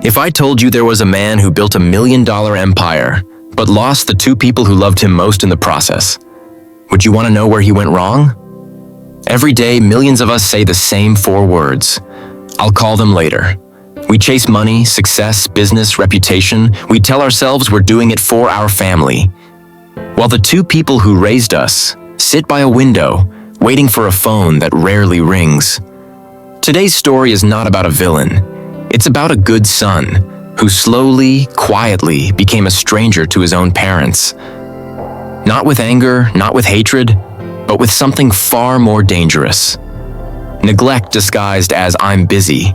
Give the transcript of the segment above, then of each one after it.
If I told you there was a man who built $1 million empire, but lost the two people who loved him most in the process, would you want to know where he went wrong? Every day, millions of us say the same 4 words. I'll call them later. We chase money, success, business, reputation. We tell ourselves we're doing it for our family. While the two people who raised us sit by a window, waiting for a phone that rarely rings. Today's story is not about a villain. It's about a good son who slowly, quietly became a stranger to his own parents. Not with anger, not with hatred, but with something far more dangerous. Neglect disguised as "I'm busy."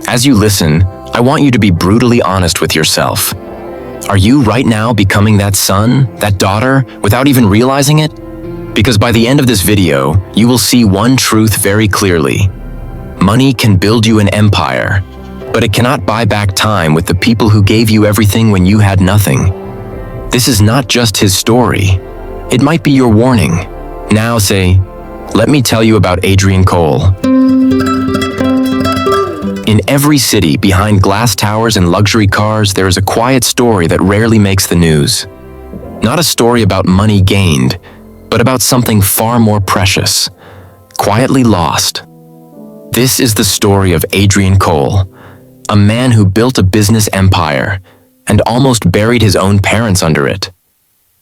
As you listen, I want you to be brutally honest with yourself. Are you right now becoming that son, that daughter, without even realizing it? Because by the end of this video, you will see one truth very clearly. Money can build you an empire, but it cannot buy back time with the people who gave you everything when you had nothing. This is not just his story. It might be your warning. Now say, let me tell you about Adrian Cole. In every city, behind glass towers and luxury cars, there is a quiet story that rarely makes the news. Not a story about money gained, but about something far more precious, quietly lost. This is the story of Adrian Cole, a man who built a business empire and almost buried his own parents under it.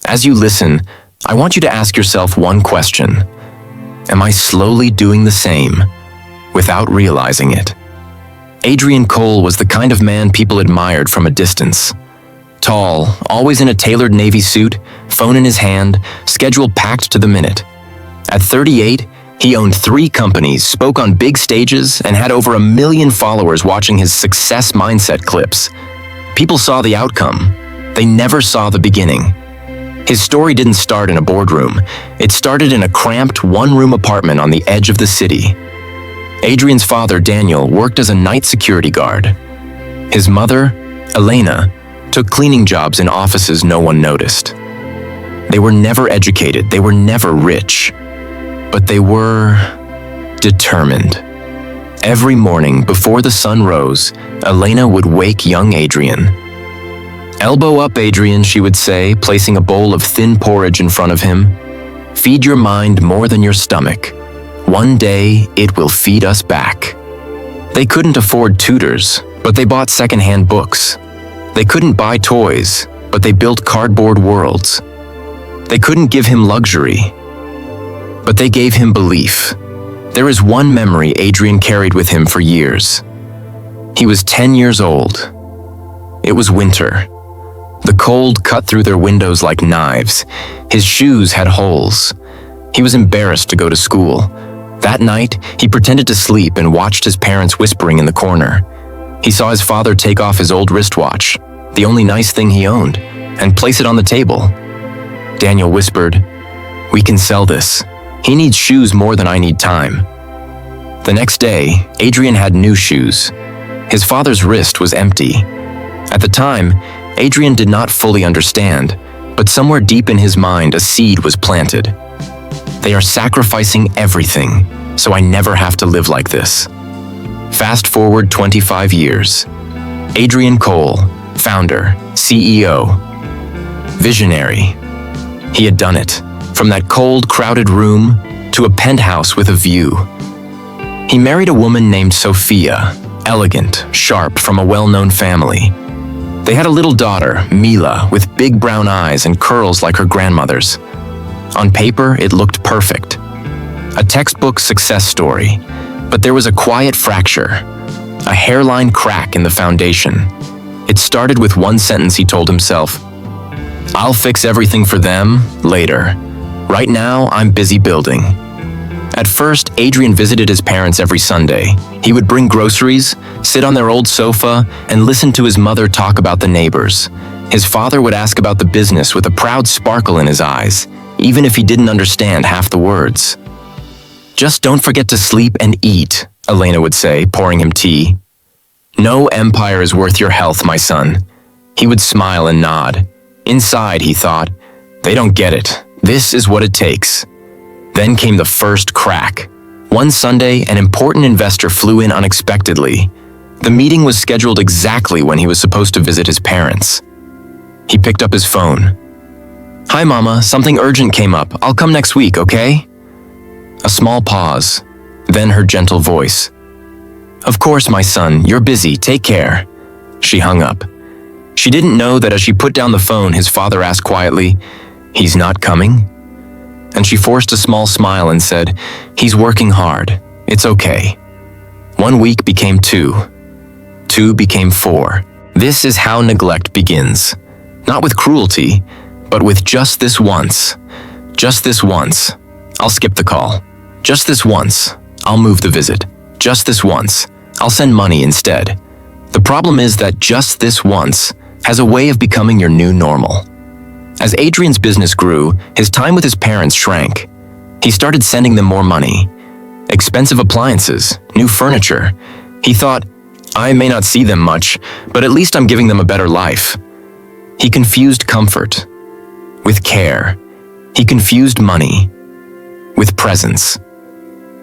As you listen, I want you to ask yourself one question. Am I slowly doing the same without realizing it? Adrian Cole was the kind of man people admired from a distance. Tall, always in a tailored navy suit, phone in his hand, schedule packed to the minute. At 38, he owned 3 companies, spoke on big stages, and had over 1 million followers watching his success mindset clips. People saw the outcome. They never saw the beginning. His story didn't start in a boardroom. It started in a cramped, 1-room apartment on the edge of the city. Adrian's father, Daniel, worked as a night security guard. His mother, Elena, took cleaning jobs in offices no one noticed. They were never educated. They were never rich. But they were determined. Every morning before the sun rose, Elena would wake young Adrian. "Elbow up, Adrian," she would say, placing a bowl of thin porridge in front of him. "Feed your mind more than your stomach. One day, it will feed us back." They couldn't afford tutors, but they bought secondhand books. They couldn't buy toys, but they built cardboard worlds. They couldn't give him luxury, but they gave him belief. There is one memory Adrian carried with him for years. He was 10 years old. It was winter. The cold cut through their windows like knives. His shoes had holes. He was embarrassed to go to school. That night, he pretended to sleep and watched his parents whispering in the corner. He saw his father take off his old wristwatch, the only nice thing he owned, and place it on the table. Daniel whispered, "We can sell this. He needs shoes more than I need time." The next day, Adrian had new shoes. His father's wrist was empty. At the time, Adrian did not fully understand, but somewhere deep in his mind a seed was planted. They are sacrificing everything, so I never have to live like this. Fast forward 25 years. Adrian Cole, founder, CEO, visionary. He had done it. From that cold, crowded room to a penthouse with a view. He married a woman named Sophia, elegant, sharp, from a well-known family. They had a little daughter, Mila, with big brown eyes and curls like her grandmother's. On paper, it looked perfect. A textbook success story, but there was a quiet fracture, a hairline crack in the foundation. It started with one sentence he told himself, "I'll fix everything for them later. Right now, I'm busy building." At first, Adrian visited his parents every Sunday. He would bring groceries, sit on their old sofa, and listen to his mother talk about the neighbors. His father would ask about the business with a proud sparkle in his eyes, even if he didn't understand half the words. "Just don't forget to sleep and eat," Elena would say, pouring him tea. "No empire is worth your health, my son." He would smile and nod. Inside, he thought, "They don't get it. This is what it takes." Then came the first crack. One Sunday, an important investor flew in unexpectedly. The meeting was scheduled exactly when he was supposed to visit his parents. He picked up his phone. "Hi, Mama, something urgent came up. I'll come next week, okay?" A small pause, then her gentle voice. "Of course, my son, you're busy. Take care." She hung up. She didn't know that as she put down the phone, his father asked quietly, "He's not coming?" And she forced a small smile and said, "He's working hard. It's okay." 1 week became 2. 2 became 4. This is how neglect begins. Not with cruelty, but with just this once. Just this once. I'll skip the call. Just this once. I'll move the visit. Just this once. I'll send money instead. The problem is that just this once has a way of becoming your new normal. As Adrian's business grew, his time with his parents shrank. He started sending them more money. Expensive appliances, new furniture. He thought, I may not see them much, but at least I'm giving them a better life. He confused comfort with care. He confused money with presence.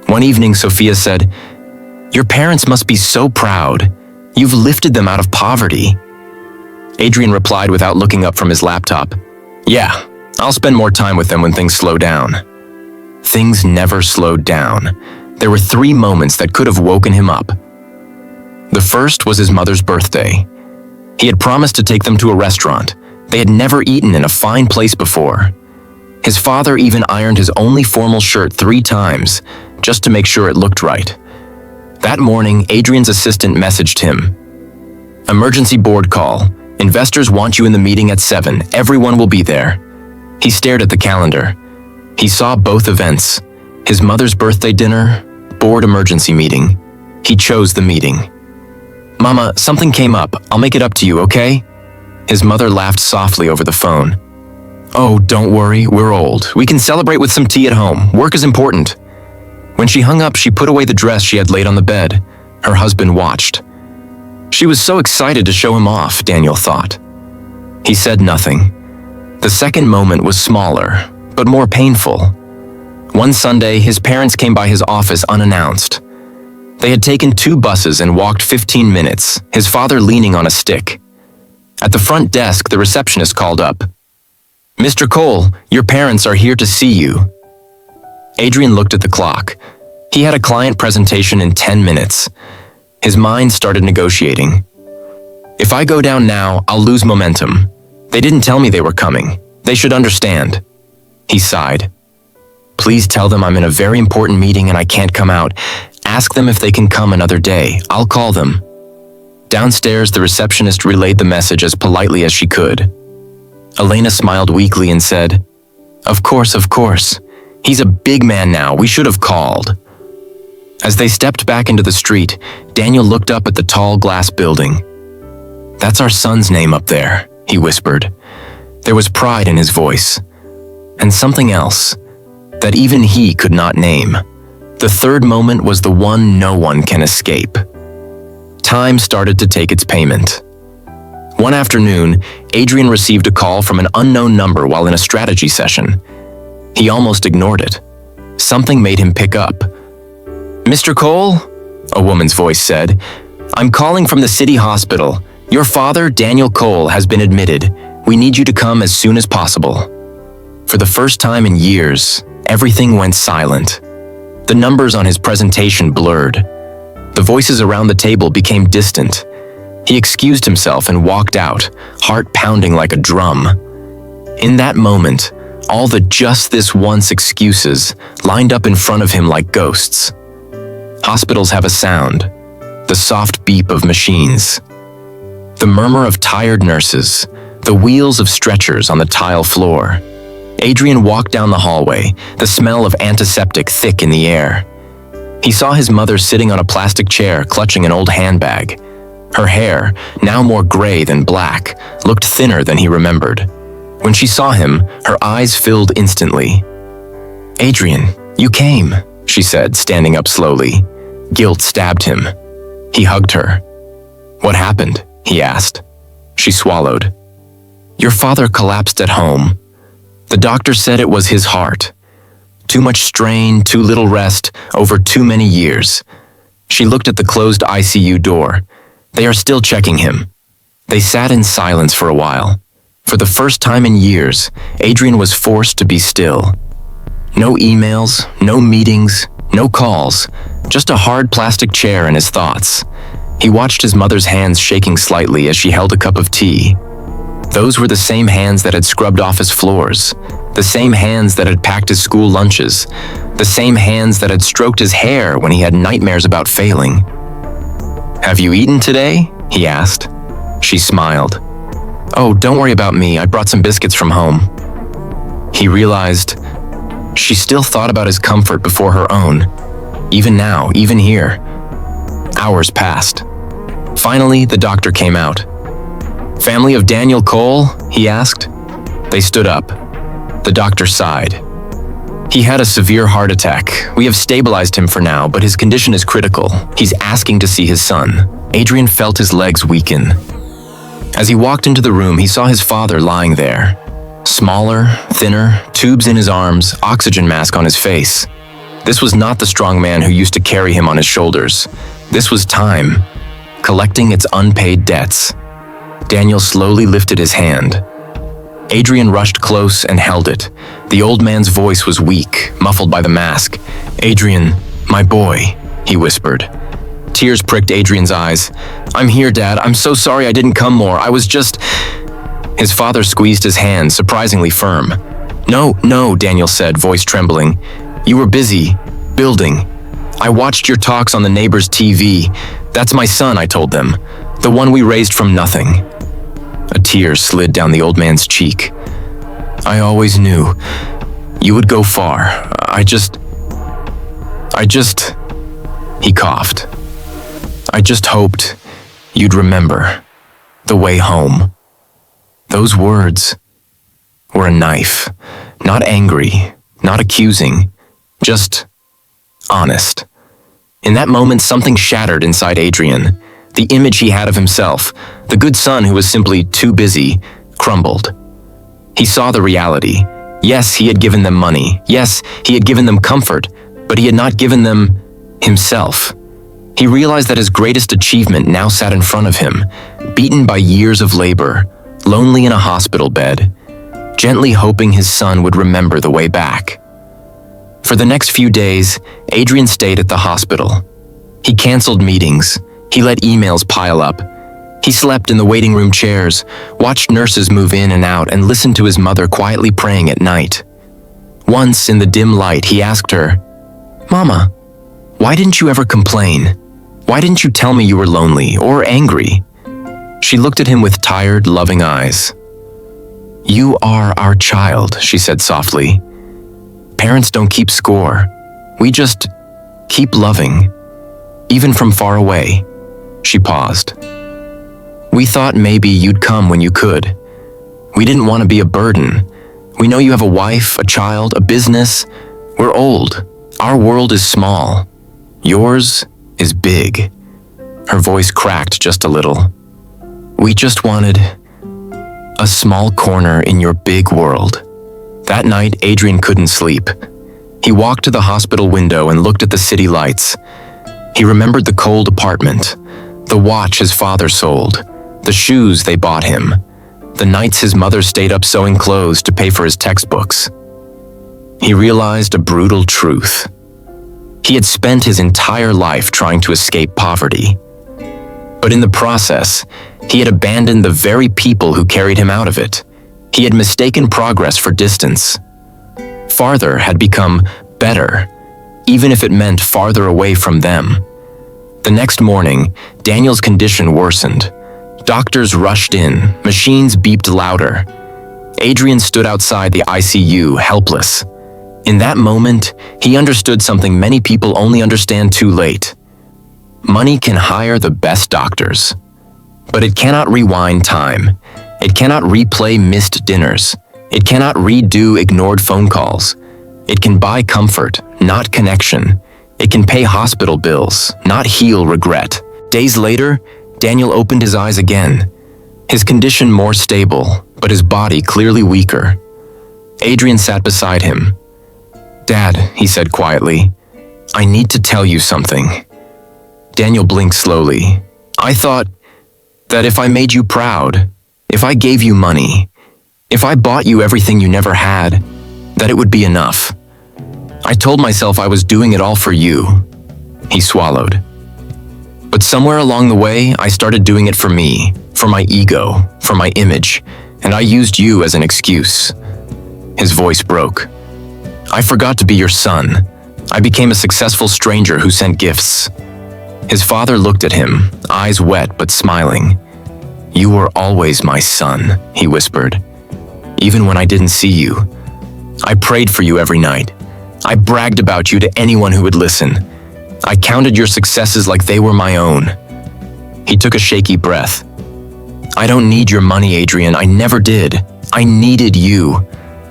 One evening, Sophia said, "Your parents must be so proud. You've lifted them out of poverty." Adrian replied without looking up from his laptop, "Yeah, I'll spend more time with them when things slow down." Things never slowed down. There were 3 moments that could have woken him up. The first was his mother's birthday. He had promised to take them to a restaurant. They had never eaten in a fine place before. His father even ironed his only formal shirt 3 times, just to make sure it looked right. That morning, Adrian's assistant messaged him, "Emergency board call. Investors want you in the meeting at 7. Everyone will be there." He stared at the calendar. He saw both events, his mother's birthday dinner, board emergency meeting. He chose the meeting. "Mama, something came up. I'll make it up to you, okay?" His mother laughed softly over the phone. "Oh, don't worry, we're old. We can celebrate with some tea at home. Work is important." When she hung up, she put away the dress she had laid on the bed. Her husband watched. She was so excited to show him off, Daniel thought. He said nothing. The second moment was smaller, but more painful. One Sunday, his parents came by his office unannounced. They had taken 2 buses and walked 15 minutes, his father leaning on a stick. At the front desk, the receptionist called up. "Mr. Cole, your parents are here to see you." Adrian looked at the clock. He had a client presentation in 10 minutes. His mind started negotiating. "If I go down now, I'll lose momentum. They didn't tell me they were coming. They should understand." He sighed. "Please tell them I'm in a very important meeting and I can't come out. Ask them if they can come another day. I'll call them." Downstairs, the receptionist relayed the message as politely as she could. Elena smiled weakly and said, Of course. He's a big man now. We should have called." As they stepped back into the street, Daniel looked up at the tall glass building. "That's our son's name up there," he whispered. There was pride in his voice. And something else that even he could not name. The third moment was the one no one can escape. Time started to take its payment. One afternoon, Adrian received a call from an unknown number while in a strategy session. He almost ignored it. Something made him pick up. "Mr. Cole?" a woman's voice said. "I'm calling from the city hospital. Your father, Daniel Cole, has been admitted. We need you to come as soon as possible." For the first time in years, everything went silent. The numbers on his presentation blurred. The voices around the table became distant. He excused himself and walked out, heart pounding like a drum. In that moment, all the just this once excuses lined up in front of him like ghosts. Hospitals have a sound, the soft beep of machines, the murmur of tired nurses, the wheels of stretchers on the tile floor. Adrian walked down the hallway, the smell of antiseptic thick in the air. He saw his mother sitting on a plastic chair clutching an old handbag. Her hair, now more gray than black, looked thinner than he remembered. When she saw him, her eyes filled instantly. "Adrian, you came," she said, standing up slowly. Guilt stabbed him. He hugged her. "What happened?" he asked. She swallowed. "Your father collapsed at home. The doctor said it was his heart. Too much strain, too little rest, over too many years." She looked at the closed ICU door. They are still checking him." They sat in silence for a while. For the first time in years, Adrian was forced to be still. No emails, no meetings, no calls, just a hard plastic chair and his thoughts. He watched his mother's hands shaking slightly as she held a cup of tea. Those were the same hands that had scrubbed off his floors, the same hands that had packed his school lunches, the same hands that had stroked his hair when he had nightmares about failing. "Have you eaten today?" he asked. She smiled. "Oh, don't worry about me, I brought some biscuits from home." He realized she still thought about his comfort before her own. Even now, even here. Hours passed. Finally, the doctor came out. "Family of Daniel Cole?" he asked. They stood up. The doctor sighed. "He had a severe heart attack. We have stabilized him for now, but his condition is critical. He's asking to see his son." Adrian felt his legs weaken. As he walked into the room, he saw his father lying there. Smaller, thinner, tubes in his arms, oxygen mask on his face. This was not the strong man who used to carry him on his shoulders. This was time, collecting its unpaid debts. Daniel slowly lifted his hand. Adrian rushed close and held it. The old man's voice was weak, muffled by the mask. "Adrian, my boy," he whispered. Tears pricked Adrian's eyes. "I'm here, Dad. I'm so sorry I didn't come more. I was just..." His father squeezed his hand, surprisingly firm. No, Daniel said, voice trembling. "You were busy, building. I watched your talks on the neighbor's TV. That's my son," I told them. "The one we raised from nothing." A tear slid down the old man's cheek. "I always knew you would go far. I just... He coughed. "I just hoped you'd remember the way home." Those words were a knife. Not angry, not accusing, just honest. In that moment, something shattered inside Adrian. The image he had of himself, the good son who was simply too busy, crumbled. He saw the reality. Yes, he had given them money. Yes, he had given them comfort, but he had not given them himself. He realized that his greatest achievement now sat in front of him, beaten by years of labor, lonely in a hospital bed, gently hoping his son would remember the way back. For the next few days, Adrian stayed at the hospital. He canceled meetings. He let emails pile up. He slept in the waiting room chairs, watched nurses move in and out, and listened to his mother quietly praying at night. Once, in the dim light, he asked her, "Mama, why didn't you ever complain? Why didn't you tell me you were lonely or angry?" She looked at him with tired, loving eyes. "You are our child," she said softly. "Parents don't keep score. We just keep loving, even from far away." She paused. "We thought maybe you'd come when you could. We didn't want to be a burden. We know you have a wife, a child, a business. We're old. Our world is small. Yours is big." Her voice cracked just a little. "We just wanted a small corner in your big world." That night, Adrian couldn't sleep. He walked to the hospital window and looked at the city lights. He remembered the cold apartment, the watch his father sold, the shoes they bought him, the nights his mother stayed up sewing clothes to pay for his textbooks. He realized a brutal truth. He had spent his entire life trying to escape poverty. But in the process, he had abandoned the very people who carried him out of it. He had mistaken progress for distance. Farther had become better, even if it meant farther away from them. The next morning, Daniel's condition worsened. Doctors rushed in, machines beeped louder. Adrian stood outside the ICU, helpless. In that moment, he understood something many people only understand too late. Money can hire the best doctors, but it cannot rewind time. It cannot replay missed dinners. It cannot redo ignored phone calls. It can buy comfort, not connection. It can pay hospital bills, not heal regret. Days later, Daniel opened his eyes again. His condition more stable, but his body clearly weaker. Adrian sat beside him. "Dad," he said quietly, "I need to tell you something." Daniel blinked slowly. "I thought That if I made you proud, if I gave you money, if I bought you everything you never had, that it would be enough. I told myself I was doing it all for you. He swallowed. But somewhere along the way, I started doing it for me, for my ego, for my image, and I used you as an excuse. His voice broke. I forgot to be your son. I became a successful stranger who sent gifts. His father looked at him, eyes wet but smiling. You were always my son, he whispered. Even when I didn't see you. I prayed for you every night. I bragged about you to anyone who would listen. I counted your successes like they were my own. He took a shaky breath. I don't need your money, Adrian. I never did. I needed you.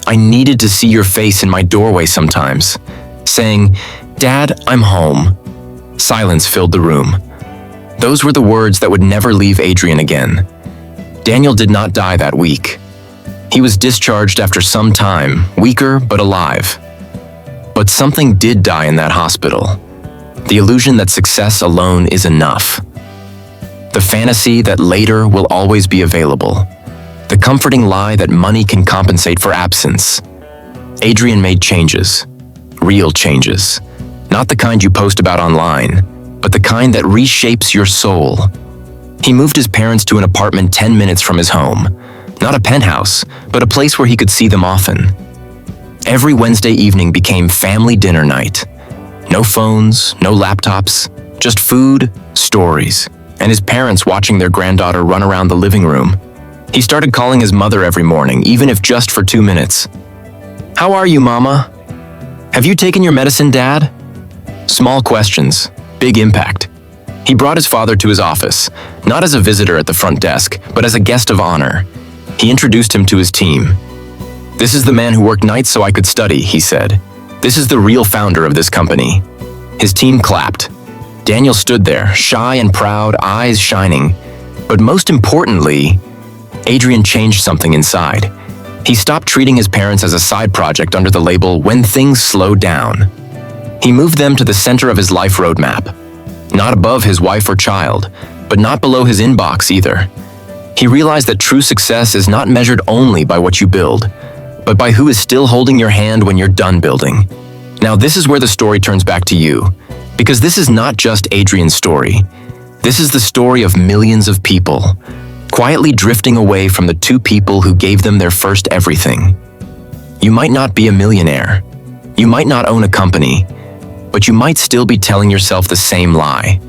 I needed to see your face in my doorway sometimes, saying, Dad, I'm home. Silence filled the room. Those were the words that would never leave Adrian again. Daniel did not die that week. He was discharged after some time, weaker but alive. But something did die in that hospital. The illusion that success alone is enough. The fantasy that later will always be available. The comforting lie that money can compensate for absence. Adrian made changes. Real changes. Not the kind you post about online, but the kind that reshapes your soul. He moved his parents to an apartment 10 minutes from his home. Not a penthouse, but a place where he could see them often. Every Wednesday evening became family dinner night. No phones, no laptops, just food, stories, and his parents watching their granddaughter run around the living room. He started calling his mother every morning, even if just for 2 minutes. How are you, Mama? Have you taken your medicine, Dad? Small questions, big impact. He brought his father to his office, not as a visitor at the front desk, but as a guest of honor. He introduced him to his team. This is the man who worked nights so I could study, he said. This is the real founder of this company. His team clapped. Daniel stood there, shy and proud, eyes shining. But most importantly, Adrian changed something inside. He stopped treating his parents as a side project under the label "when things slow down." He moved them to the center of his life roadmap. Not above his wife or child, but not below his inbox either. He realized that true success is not measured only by what you build, but by who is still holding your hand when you're done building. Now this is where the story turns back to you, because this is not just Adrian's story. This is the story of millions of people, quietly drifting away from the two people who gave them their first everything. You might not be a millionaire. You might not own a company, but you might still be telling yourself the same lie.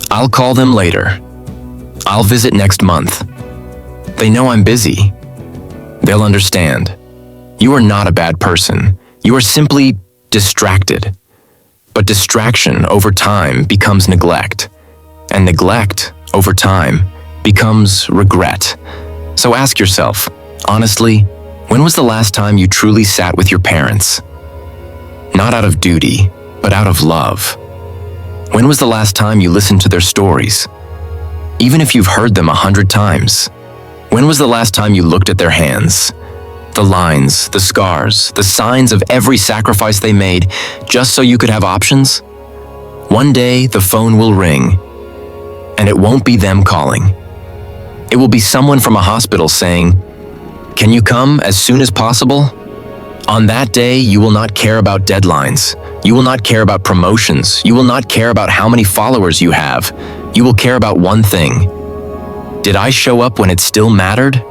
I'll call them later. I'll visit next month. They know I'm busy. They'll understand. You are not a bad person. You are simply distracted. But distraction over time becomes neglect. And neglect over time becomes regret. So ask yourself, honestly, when was the last time you truly sat with your parents? Not out of duty, but out of love. When was the last time you listened to their stories? Even if you've heard them 100 times. When was the last time you looked at their hands? The lines, the scars, the signs of every sacrifice they made just so you could have options? One day the phone will ring, and it won't be them calling. It will be someone from a hospital saying, "Can you come as soon as possible?" On that day, you will not care about deadlines. You will not care about promotions. You will not care about how many followers you have. You will care about one thing. Did I show up when it still mattered?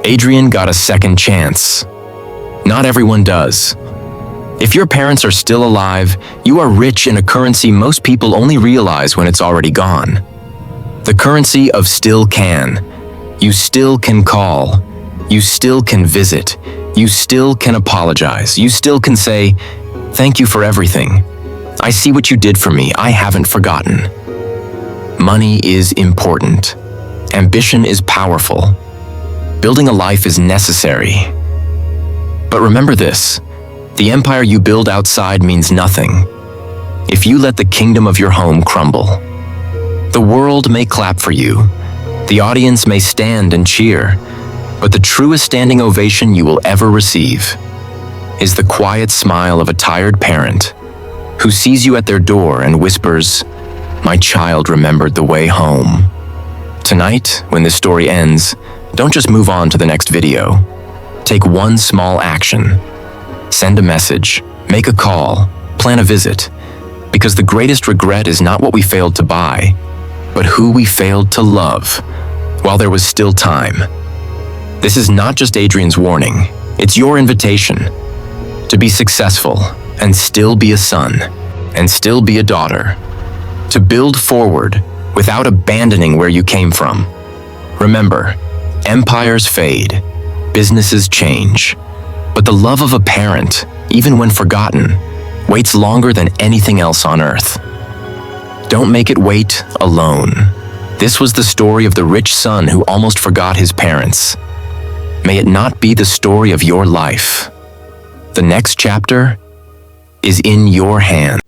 Adrian got a second chance. Not everyone does. If your parents are still alive, you are rich in a currency most people only realize when it's already gone. The currency of still can. You still can call. You still can visit. You still can apologize. You still can say, "Thank you for everything. I see what you did for me. I haven't forgotten." Money is important. Ambition is powerful. Building a life is necessary. But remember this, the empire you build outside means nothing if you let the kingdom of your home crumble. The world may clap for you. The audience may stand and cheer. But the truest standing ovation you will ever receive is the quiet smile of a tired parent who sees you at their door and whispers, "My child remembered the way home." Tonight, when this story ends, don't just move on to the next video. Take one small action. Send a message, make a call, plan a visit, because the greatest regret is not what we failed to buy, but who we failed to love while there was still time. This is not just Adrian's warning, it's your invitation to be successful and still be a son and still be a daughter, to build forward without abandoning where you came from. Remember, empires fade, businesses change, but the love of a parent, even when forgotten, waits longer than anything else on earth. Don't make it wait alone. This was the story of the rich son who almost forgot his parents. May it not be the story of your life. The next chapter is in your hands.